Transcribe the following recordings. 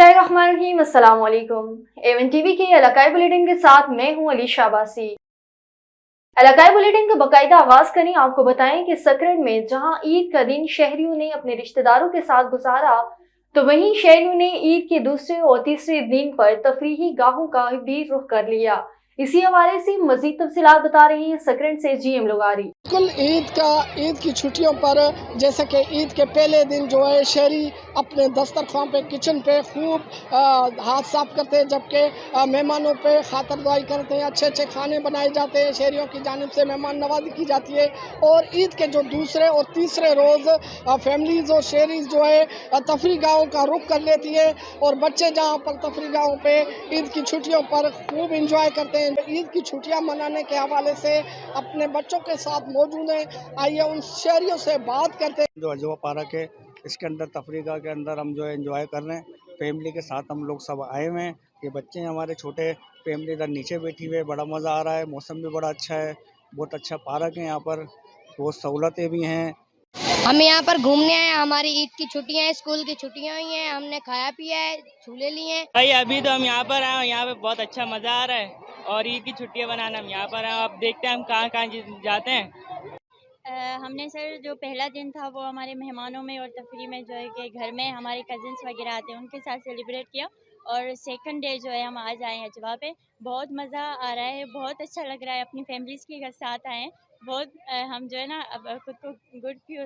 बिस्मिल्लाहिर्रहमानिर्रहीम, अस्सलाम वालेकुम। एवन टीवी के इलाकाई बुलेटिन के साथ मैं हूं अली शाबासी। इलाकाई बुलेटिन का बाकायदा आगाज करें। आपको बताएं कि सकरन में जहां ईद का दिन शहरियों ने अपने रिश्तेदारों के साथ गुजारा, तो वहीं शहरियों ने ईद के दूसरे और तीसरे दिन पर तफरीही गाहों का भी रुख कर लिया। इसी हवाले से मजीद तफसीलात बता रही हैं सकरन से जीएम लोगारी। बिल्कुल ईद की छुट्टियों पर जैसे कि ईद के पहले दिन जो है शहरी अपने दस्तरखान पे किचन पे खूब हाथ साफ करते हैं, जबकि मेहमानों पे खातरदुआई करते हैं, अच्छे अच्छे खाने बनाए जाते हैं, शहरियों की जानिब से मेहमान नवाजी की जाती है। और ईद के जो दूसरे और तीसरे रोज़ फैमिलीज़ और शहरीज़ जो है तफरी गाहों का रुख कर लेती है और बच्चे जहाँ पर तफरी गाहों पे ईद की छुट्टियों पर खूब इंजॉय करते हैं। ईद की छुट्टियाँ मनाने के हवाले से अपने बच्चों के साथ मौजूद हैं। आइए उन शहरियों से बात करते हैं। जो अजवा पार्क है, इसके अंदर तफरीका के अंदर हम जो है एंजॉय कर रहे हैं। फैमिली के साथ हम लोग सब आए हुए हैं। ये बच्चे हैं हमारे छोटे, फैमिली इधर नीचे बैठी हुई है, बड़ा मज़ा आ रहा है। मौसम भी बड़ा अच्छा है, बहुत अच्छा पार्क है यहाँ पर, बहुत सहूलतें भी हैं। हम यहाँ पर घूमने आए, हमारी ईद की छुट्टियाँ हैं, स्कूल की छुट्टियाँ हुई हैं, हमने खाया पिया है, झूले लिए हैं। भाई अभी तो हम यहाँ पर आए, यहाँ पे बहुत अच्छा मज़ा आ रहा है और ईद की छुट्टियाँ बनाना हम यहाँ पर आए। अब देखते हैं हम कहाँ कहाँ जाते हैं। हमने सर जो पहला दिन था वो हमारे मेहमानों में और तफरी में जो है कि घर में हमारे कज़न्स वगैरह आते हैं उनके साथ सेलिब्रेट किया। और सेकंड डे जो है हम आज आए हैं अजवा पे, बहुत मज़ा आ रहा है, बहुत अच्छा लग रहा है, अपनी फैमिलीज़ के साथ आए हैं। बहुत हम जो है ना अब खुद को गुड फील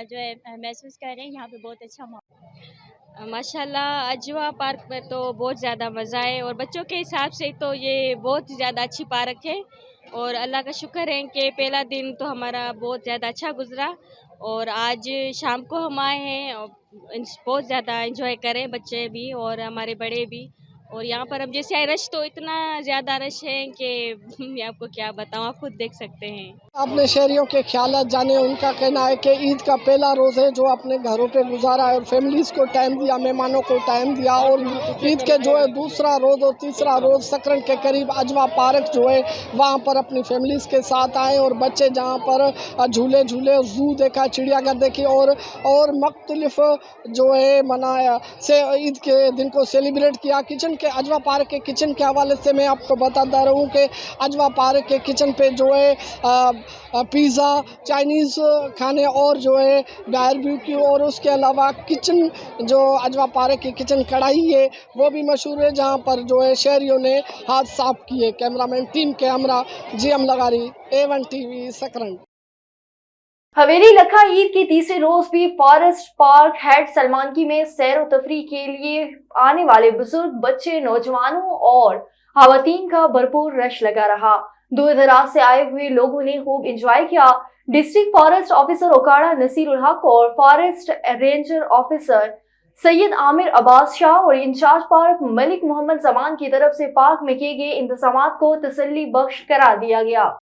जो है महसूस कर रहे हैं। यहाँ पे बहुत अच्छा माशाल्लाह अजवा पार्क में तो बहुत ज़्यादा मज़ा है और बच्चों के हिसाब से तो ये बहुत ज़्यादा अच्छी पार्क है और अल्लाह का शुक्र है कि पहला दिन तो हमारा बहुत ज़्यादा अच्छा गुजरा और आज शाम को हम आए हैं और बहुत ज़्यादा एंजॉय करें, बच्चे भी और हमारे बड़े भी। और यहाँ पर अब जैसे रश तो इतना ज़्यादा रश है कि मैं आपको क्या बताऊँ, आप खुद देख सकते हैं। अपने शहरियों के ख्यालात जाने। उनका कहना है कि ईद का पहला रोज़ है जो अपने घरों पे गुजारा है और फैमिलीज़ को टाइम दिया, मेहमानों को टाइम दिया। और ईद के जो है दूसरा रोज़ और तीसरा रोज़ सकरन के करीब अजवा पार्क जो है वहाँ पर अपनी फैमिलीज़ के साथ आए और बच्चे जहाँ पर झूले झूले, ज़ू देखा, चिड़ियाघर देखी और मुख्तलिफ जो है मनाया से ईद के दिन को सेलिब्रेट किया। किचन के अजवा पार्क के किचन के हवाले से मैं आपको बताता रहूँ कि अजवा पार्क के किचन पे जो है पिज़्ज़ा, चाइनीज़ खाने और जो है बारबेक्यू और उसके अलावा किचन जो अजवा पार्क की किचन कढ़ाई है वो भी मशहूर है, जहाँ पर जो है शहरियों ने हाथ साफ किए। कैमरामैन टीम के हमरा जीएम लगारी, एवन टीवी सकरन। हवेली लखा ईद के तीसरे रोज भी फॉरेस्ट पार्क हेड सलमानकी में सैर व तफरी के लिए आने वाले बुजुर्ग, बच्चे, नौजवानों और खवातीन का भरपूर रश लगा रहा। दूर दराज से आए हुए लोगों ने खूब एंजॉय किया। District forest officer Okara Nasirul हक और forest ranger officer Syed Aamir Abbas Shah और इंचार्ज पार्क मलिक मोहम्मद जमान की तरफ से पार्क में किए गए इंतजामात को तसल्ली बख्श करार दिया गया।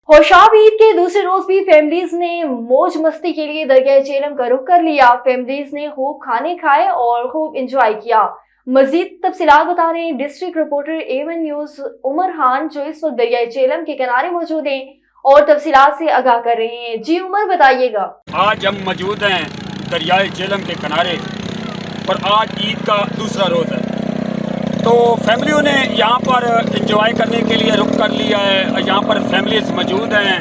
होशाब ईद के दूसरे रोज भी फैमिलीज ने मौज मस्ती के लिए दरगाह चेलम का रुख कर लिया। फैमिलीज ने खूब खाने खाए और खूब एंजॉय किया। मजीद तफसीलात बता रहे हैं डिस्ट्रिक्ट रिपोर्टर एवन न्यूज उमर खान, जो इस वक्त दरिया चेलम के किनारे मौजूद हैं और तफसीलात से आगाह कर रहे हैं। जी उमर, बताइएगा। आज हम मौजूद हैं दरियाए चेलम के किनारे और आज ईद का दूसरा रोज़ है, तो फैमिलियों ने यहाँ पर एंजॉय करने के लिए रुख कर लिया है। यहाँ पर फैमिलीज मौजूद हैं,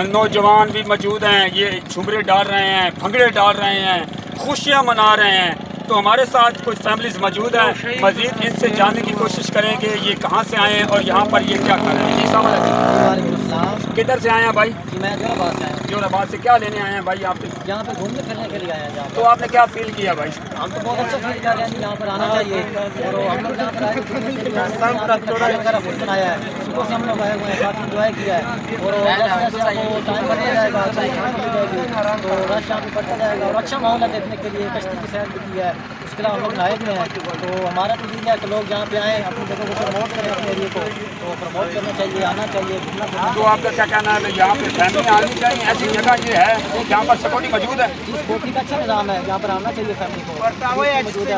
नौजवान भी मौजूद हैं, ये झुमरे डाल रहे हैं, भंगड़े डाल रहे हैं, खुशियाँ मना रहे हैं। तो हमारे साथ कुछ फैमिलीज मौजूद हैं, मज़ीद इनसे जानने की कोशिश करेंगे ये कहाँ से आए हैं और यहाँ पर ये क्या कर रहे हैं। जी साहब, किधर से आए हैं भाई? मैं जोराबाद से आया। जोराबाद से क्या लेने आए हैं भाई आप? यहाँ पे घूमने फिरने के लिए आए हैं। तो आपने क्या फील किया भाई? हम तो बहुत अच्छा फील कर रहे हैं, यहाँ पर आना चाहिए। और हम लोग यहाँ पर आए फूड बनाया है, सुबह से हम लोग आए हुए हैं, काफ़ी इंजॉय किया है। और जैसे आपको टाइम बढ़ता जाएगा, तो रश यहाँ पर बढ़ता जाएगा और अच्छा माहौल है देखने के लिए। कश्ती की सैर भी की है, उसके अलावा हम लोग नहाए भी हैं। तो हमारा तो यही है कि लोग यहाँ पे आएँ, अपनी जगह को प्रमोट करें, अपने एरिए को तो प्रमोट करना चाहिए, आना चाहिए, घूमना फिरना। तो आपका क्या कहना है? यहाँ पे फैमिली आनी चाहिए, ऐसी जगह ये है जहाँ पर सिक्योरिटी मौजूद है? जी, सिक्योरिटी का अच्छा निज़ाम है, यहाँ पर आना चाहिए फैमिली को। मौजूद है,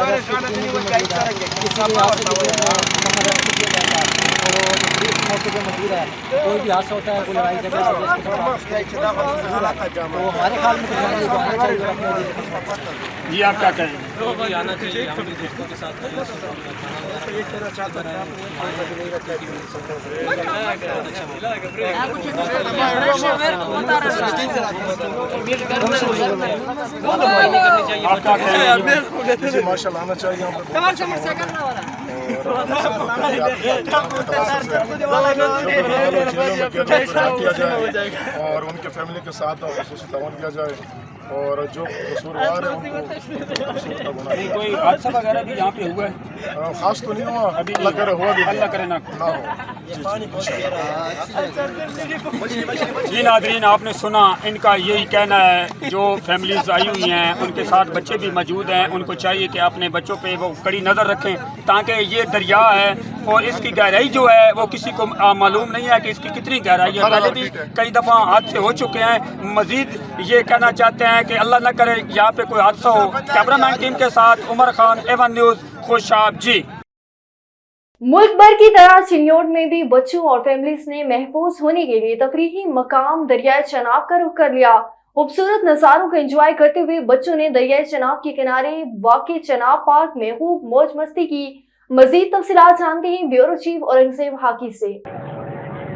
मौके पर मौजूद है। कोई भी हादसा होता है, कोई लड़ाई झगड़ा तो हमारे ख्याल में जी आप क्या कहेंगे? आना चाहिए, हम भी दोस्तों के साथ आप क्या कहेंगे? माशाल्लाह आना चाहिए यहाँ पे और उनके फैमिली के साथ खुसूसी तावन किया जाए और जो कसूरवार है उनको कोई हादसा वगैरह भी यहाँ पे हुआ है? खास तो नहीं हुआ अभी, अल्लाह करे हुआ भी, अल्लाह करे ना हो। जी नाज़रीन, आपने सुना, इनका यही कहना है। जो फैमिलीज आई हुई हैं उनके साथ बच्चे भी मौजूद हैं, उनको चाहिए कि अपने बच्चों पे वो कड़ी नज़र रखें, ताकि ये दरिया है और इसकी गहराई जो है वो किसी को मालूम नहीं है कि इसकी कितनी गहराई है। पहले भी कई दफ़ा हादसे हो चुके हैं। मज़ीद ये कहना चाहते हैं कि अल्लाह न करे यहाँ पे कोई हादसा हो। कैमरामैन टीम के साथ उमर खान, एवन न्यूज़, खुशाब जी। मुल्क भर की तरह चिन्योट में भी बच्चों और फैमिलीज ने महफूज होने के लिए तफरीही मकाम दरियाए चनाब का रुख कर लिया। खूबसूरत नज़ारों का एंजॉय करते हुए बच्चों ने दरियाए चनाब के किनारे वाक़े चनाब पार्क में खूब मौज मस्ती की। मजीद तफसीलात जानते हैं ब्यूरो चीफ औरंगजेब हाकी से।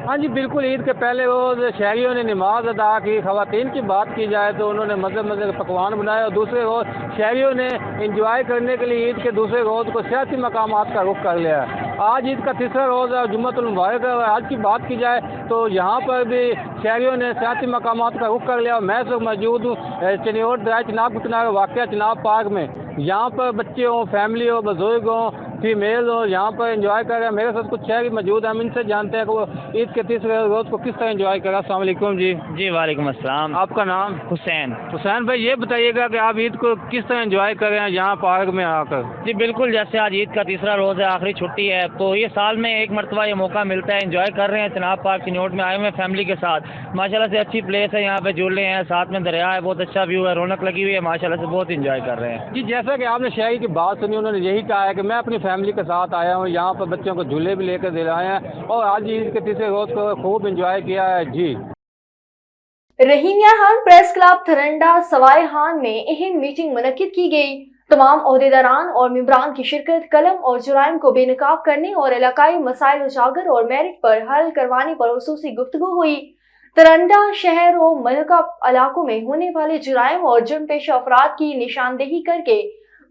हाँ जी बिल्कुल, ईद के पहले रोज़ शहरियों ने नमाज अदा की। ख़वातीन की बात की जाए तो उन्होंने मज़े मज़े के पकवान बनाए और दूसरे रोज़ शहरियों ने इंजॉय करने के लिए ईद के दूसरे रोज़ को सियासी मकामात का रुख कर लिया है। आज ईद का तीसरा रोज़ है, जुम्मतुल मुबारक है। आज की बात की जाए तो यहाँ पर भी शहरियों ने सियासी मकामात का रुख कर लिया। मैं इस वक्त मौजूद हूँ चिन्योट दरियाए चनाब के किनारे वाक़या चनाब पार्क में। यहाँ पर बच्चे हों, फैमिली हो, बुजुर्ग हों, फीमेल हो, यहाँ पर एंजॉय कर रहे हैं। मेरे साथ कुछ शहरी मौजूद हैं, हम इनसे जानते हैं कि वो ईद के तीसरे रोज़ को किस तरह एंजॉय करा। अस्सलाम वालेकुम जी। जी वालेकुम अस्सलाम। आपका नाम? हुसैन। हुसैन भाई, ये बताइएगा कि आप ईद को किस तरह एंजॉय कर रहे हैं यहाँ पार्क में आकर? जी बिल्कुल, जैसे आज ईद का तीसरा रोज़ है, आखिरी छुट्टी है, तो ये साल में एक मरतबा ये मौका मिलता है। एंजॉय कर रहे हैं चनाब पार्क चिन्योट में आए हुए हैं फैमिली के साथ। माशाल्लाह से अच्छी प्लेस है, यहाँ पे झूले हैं, साथ में दरिया है, बहुत अच्छा व्यू है, रौनक लगी हुई है, माशाल्लाह से बहुत इंजॉय कर रहे हैं। जी जैसा कि आपने शहरी की बात सुनी, उन्होंने यही कहा है कि मैं अपनी फैमिली के साथ आया हूँ, यहाँ पर बच्चों को झूले भी लेकर दिलाए हैं और आज ईद के तीसरे रोज़ को खूब इंजॉय किया है। जी रहीमिया खान प्रेस क्लब थरंडा सवाई खान में अहम मीटिंग मुनक्किद की गई। तमाम ओहदेदारान और मेंबरान की शिरकत कलम और जुराइम को बेनकाब करने और इलाकाई मसाइल उजागर और मेरिट पर हल करवाने पर खुसूसी गुफ्तगू हुई। तरंडा शहर और मलका इलाकों में होने वाले जुराइम और जुर्म पेशा अफराद की निशानदेही करके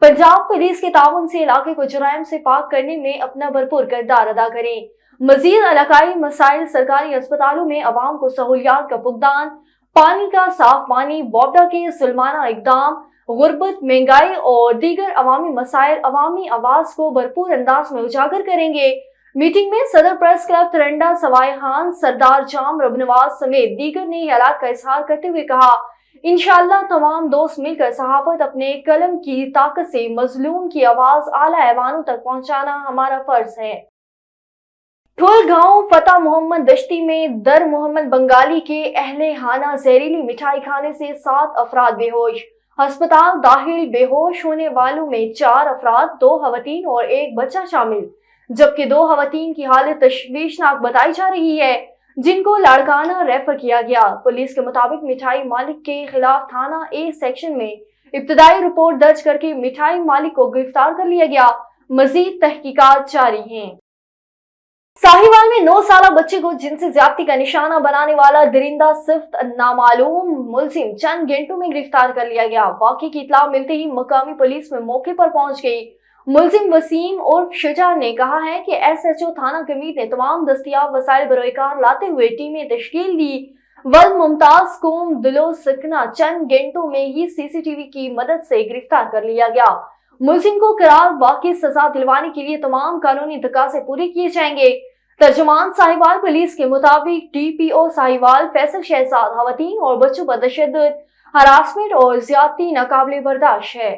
पंजाब पुलिस के ताउन से इलाके को जुराइम से पाक करने में अपना भरपूर किरदार अदा करें। मजीद इलाकाई मसाइल, सरकारी अस्पतालों में अवाम को सहूलियात का फुकदान, पानी का साफ पानी, वापडा के सुलमाना इकदाम, गुर्बत, महंगाई और दीगर अवामी मसाइल अवामी आवाज को भरपूर अंदाज में उजागर करेंगे। मीटिंग में सदर प्रेस क्लब तरंडा सवाई खान, सरदार जाम रबनवाज समेत दीगर ने हालात का इजहार करते हुए कहा, इंशाअल्लाह तमाम दोस्त मिलकर सहाफत अपने कलम की ताकत से मजलूम की आवाज आला ऐवानों तक पहुंचाना हमारा फर्ज है। ठुल गांव फतेह मोहम्मद दश्ती में दर मोहम्मद बंगाली के अहले हाना जहरीली मिठाई खाने से 7 अफराद बेहोश। अस्पताल दाखिल बेहोश होने वालों में 4 अफराद, 2 खवातीन और 1 बच्चा शामिल, जबकि 2 खवातीन की हालत तशवीशनाक बताई जा रही है, जिनको लाड़काना रेफर किया गया। पुलिस के मुताबिक मिठाई मालिक के खिलाफ थाना ए सेक्शन में इब्तदाई रिपोर्ट दर्ज करके मिठाई मालिक को गिरफ्तार कर लिया गया। मजीद तहकीकात जारी हैं। साहिवाल में 9 साला बच्चे को जिनसी ज्यादती का निशाना बनाने वाला दरिंदा सिफ्त नामालूम मुलजिम चंद घंटों में गिरफ्तार कर लिया गया। वाक़े की इत्तला मिलते ही मकामी पुलिस में मौके पर पहुंच गई। मुलजिम वसीम उर्फ शुजा ने कहा है कि SHO थाना कमीर ने तमाम दस्तियाब वसाइल बरोकार लाते हुए टीमें तश्कील दी। वल मुमताज कोम दिलो सिकना चंद घंटों में ही CCTV की मदद से गिरफ्तार कर लिया गया। मुलजिम को करार वाक़ई सजा दिलवाने के लिए तमाम कानूनी तकाज़े पूरे किए जाएंगे। तर्जुमान साहिवाल पुलिस के मुताबिक DPO साहिवाल फैसल शहजाद खवातीन और बच्चों पर तशद्दुद, हरासमेंट और ज्यादती नाकाबिले बर्दाश्त है।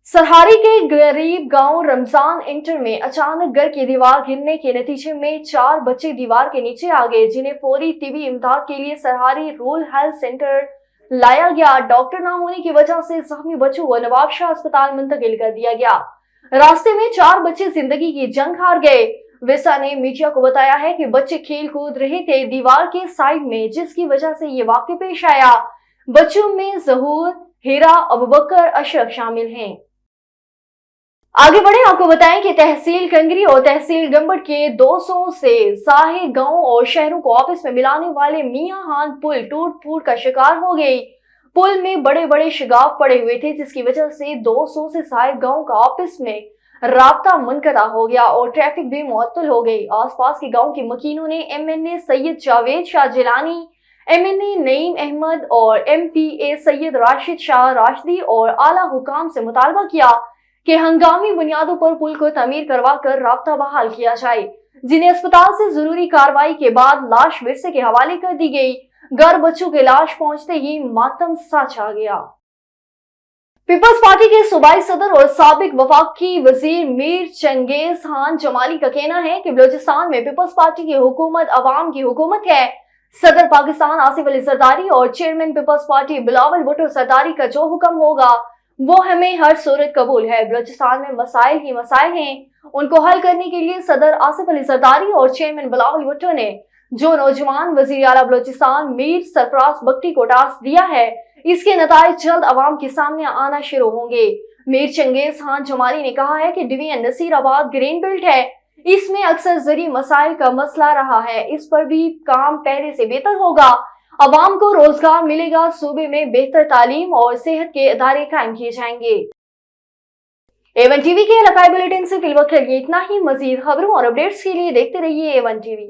सरहारी के गरीब गांव रमजान इंटर में अचानक घर की दीवार गिरने के नतीजे में 4 बच्चे दीवार के नीचे आ गए, जिन्हें फौरी तिबी इमदाद के लिए सरहारी रूरल हेल्थ सेंटर लाया गया। डॉक्टर न होने की वजह से जख्मी बच्चों को नवाबशाह अस्पताल मुंतकिल कर दिया गया। रास्ते में 4 बच्चे जिंदगी की जंग हार गए। विसा ने मीडिया को बताया है कि बच्चे खेल कूद रहे थे दीवार के साइड में, जिसकी वजह से ये वाक़या पेश आया। बच्चों में जहूर, हीरा अबूबकर अशरफ शामिल हैं। आगे बढ़े, आपको बताएं कि तहसील कंगरी और तहसील गंबड़ के 200 से साहे गांव और शहरों को आपस में मिलाने वाले मियां हान पुल टूट फूट का शिकार हो गई। पुल में बड़े बड़े शिगाफ पड़े हुए थे, जिसकी वजह से 200 से साहे गांव का आपस में राब्ता मुनक़ता हो गया और ट्रैफिक भी मुअत्तल हो गई। आसपास के गांव के मकीनों ने MNA सैयद जावेद शाह जिलानी, MNA नईम अहमद और MPA सैयद राशिद शाह राशदी और आला हुकाम से मुतालबा किया कि हंगामी बुनियादों पर पुल को तमीर करवा कर राब्ता बहाल किया जाए, जिन्हें अस्पताल से जरूरी कार्रवाई के बाद लाश विरसे के हवाले कर दी गई। घर बच्चों के लाश पहुंचते ही मातम सा छा गया। पीपल्स पार्टी के सूबाई सदर और साबिक वफाकी वजीर मीर चंगेज खान जमाली का कहना है कि बलूचिस्तान में पीपल्स पार्टी की हुकूमत अवाम की हुकूमत है। सदर पाकिस्तान आसिफ अली जरदारी और chairman Peoples Party Bilawal Bhutto Zardari का जो हुक्म होगा वो हमें हर सूरत कबूल है। बलूचिस्तान में मसाइल ही मसाइल हैं, उनको हल करने के लिए सदर आसिफ अली जरदारी और चेयरमैन बिलावल भुट्टो ने जो नौजवान वजीर आला बलूचिस्तान मीर सरफराज बख्ती को टास्क दिया है, इसके नताइज जल्द अवाम के सामने आना शुरू होंगे। मीर चंगेज खान जमाली ने कहा है कि डिवीजन नसीराबाद ग्रीन बेल्ट है, इसमें अक्सर जरी मसाइल का मसला रहा है, इस पर भी काम पहले से बेहतर होगा। अवाम को रोजगार मिलेगा, सूबे में बेहतर तालीम और सेहत के इदारे कायम किए जाएंगे। A1 TV के इलाकाई बुलेटिन से फिलहाल इतना ही। मजीद खबरों और अपडेट्स के लिए देखते रहिए A1 TV।